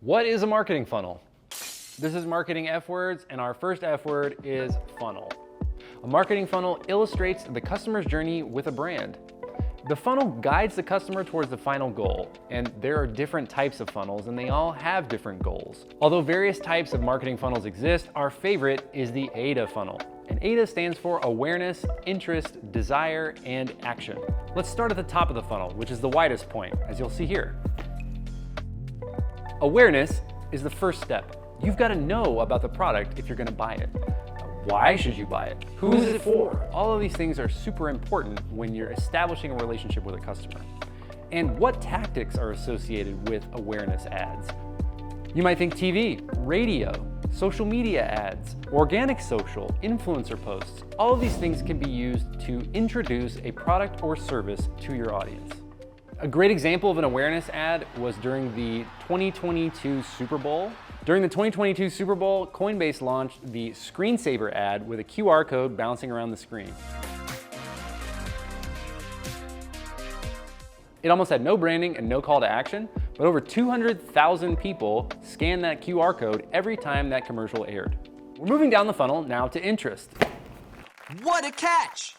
What is a marketing funnel? This is Marketing F Words, and our first F word is funnel. A marketing funnel illustrates the customer's journey with a brand. The funnel guides the customer towards the final goal, and there are different types of funnels, and they all have different goals. Although various types of marketing funnels exist, our favorite is the AIDA funnel. And AIDA stands for awareness, interest, desire, and action. Let's start at the top of the funnel, which is the widest point, as you'll see here. Awareness is the first step. You've got to know about the product if you're going to buy it. Why should you buy it? Who is it for? All of these things are super important when you're establishing a relationship with a customer. And what tactics are associated with awareness ads? You might think TV, radio, social media ads, organic social, influencer posts. All of these things can be used to introduce a product or service to your audience. A great example of an awareness ad was during the 2022 Super Bowl. During the 2022 Super Bowl, Coinbase launched the Screensaver ad with a QR code bouncing around the screen. It almost had no branding and no call to action, but over 200,000 people scanned that QR code every time that commercial aired. We're moving down the funnel now to interest. What a catch!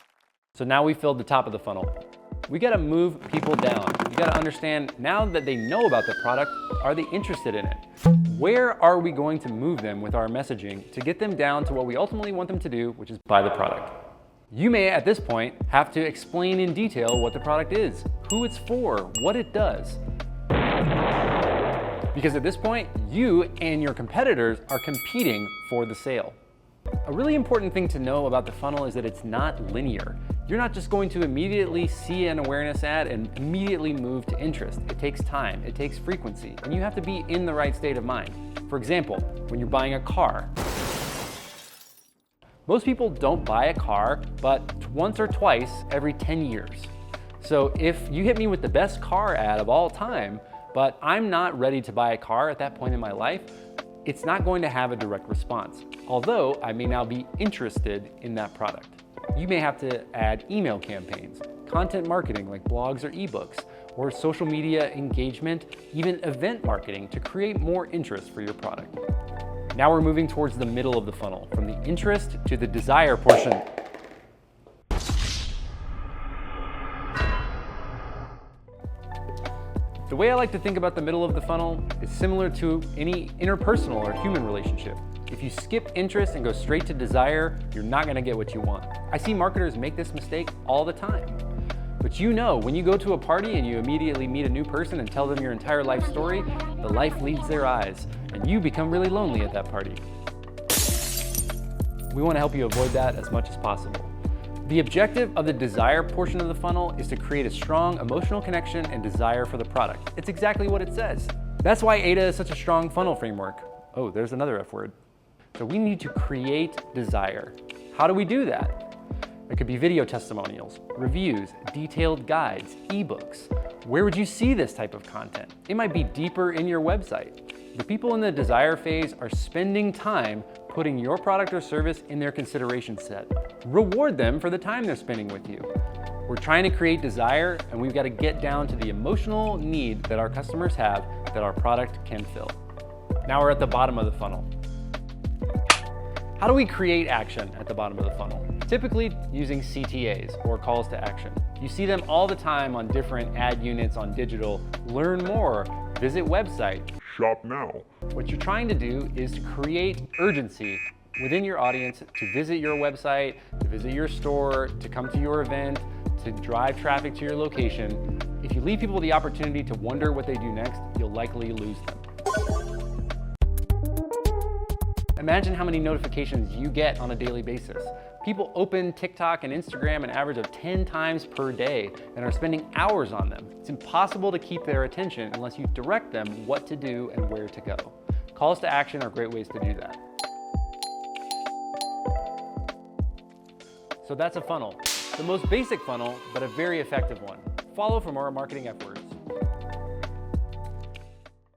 So now we filled the top of the funnel. We gotta move people down. You gotta understand, now that they know about the product, are they interested in it? Where are we going to move them with our messaging to get them down to what we ultimately want them to do, which is buy the product? You may, at this point, have to explain in detail what the product is, who it's for, what it does. Because at this point, you and your competitors are competing for the sale. A really important thing to know about the funnel is that it's not linear. You're not just going to immediately see an awareness ad and immediately move to interest. It takes time, it takes frequency, and you have to be in the right state of mind. For example, when you're buying a car. Most people don't buy a car but once or twice every 10 years. So if you hit me with the best car ad of all time, but I'm not ready to buy a car at that point in my life, it's not going to have a direct response, although I may now be interested in that product. You may have to add email campaigns, content marketing like blogs or ebooks, or social media engagement, even event marketing to create more interest for your product. Now we're moving towards the middle of the funnel, from the interest to the desire portion. The way I like to think about the middle of the funnel is similar to any interpersonal or human relationship. If you skip interest and go straight to desire, you're not gonna get what you want. I see marketers make this mistake all the time. But you know, when you go to a party and you immediately meet a new person and tell them your entire life story, the life leaves their eyes, and you become really lonely at that party. We wanna help you avoid that as much as possible. The objective of the desire portion of the funnel is to create a strong emotional connection and desire for the product. It's exactly what it says. That's why AIDA is such a strong funnel framework. Oh, there's another F word. So we need to create desire. How do we do that? It could be video testimonials, reviews, detailed guides, ebooks. Where would you see this type of content? It might be deeper in your website. The people in the desire phase are spending time putting your product or service in their consideration set. Reward them for the time they're spending with you. We're trying to create desire, and we've got to get down to the emotional need that our customers have that our product can fill. Now we're at the bottom of the funnel. How do we create action at the bottom of the funnel? Typically using CTAs, or calls to action. You see them all the time on different ad units on digital. Learn more, visit website, shop now. What you're trying to do is to create urgency within your audience to visit your website, to visit your store, to come to your event, to drive traffic to your location. If you leave people the opportunity to wonder what they do next, you'll likely lose them. Imagine how many notifications you get on a daily basis. People open TikTok and Instagram an average of 10 times per day and are spending hours on them. It's impossible to keep their attention unless you direct them what to do and where to go. Calls to action are great ways to do that. So that's a funnel. The most basic funnel, but a very effective one. Follow for more Marketing F Words.